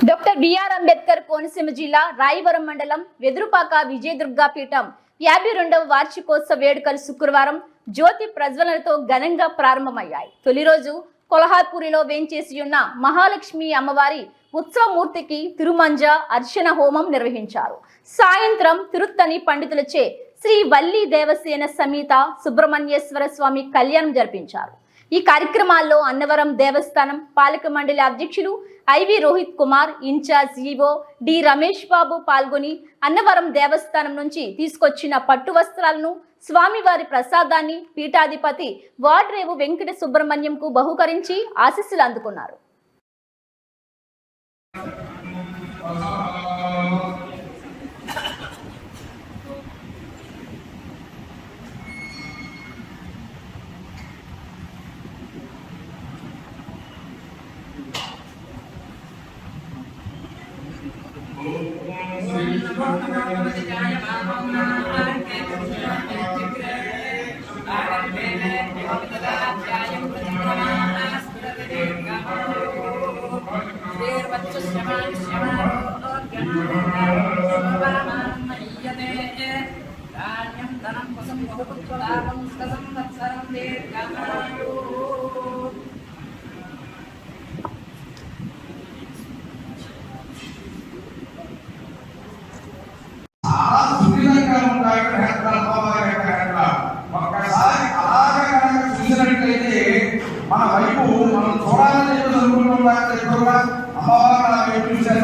Doctor BR Ambedkar Konaseema జిల్లా రాయవరం మండలం వెదురుపాక విజయదుర్గా పీఠం 52వ వార్షికోత్సవ వేడుకలు శుక్రవారం జ్యోతి ప్రజ్వలనతో ఘనంగా ప్రారంభమయ్యాయి. తొలి రోజు కొల్హాపూరిలో వేంచేసి ఉన్న మహాలక్ష్మి అమ్మవారి ఉత్సవమూర్తికి తిరుమంజ అర్చన హోమం నిర్వహించారు. సాయంత్రం తిరుత్తని పండితులచే శ్రీ వల్లి దేవసేన సమేత సుబ్రహ్మణ్యేశ్వర స్వామి కళ్యాణం జరిపించారు. ఈ కార్యక్రమాల్లో అన్నవరం దేవస్థానం పాలక మండలి అధ్యక్షులు IV Rohit Kumar, in-charge EO D Ramesh Babu పాల్గొని అన్నవరం దేవస్థానం నుంచి తీసుకొచ్చిన పట్టు వస్త్రాలను, స్వామివారి ప్రసాదాన్ని పీఠాధిపతి వాడ్రేవు వెంకట సుబ్రహ్మణ్యంకు బహుకరించి ఆశీస్సులు అందుకున్నారు. ఒక్కసారి అలాగే కనుక చూసినట్లయితే మన వైపు మనం చూడాలని చెప్పి అనుకుంటున్నాం. అమ్మవారు నా వైపు చూశారు.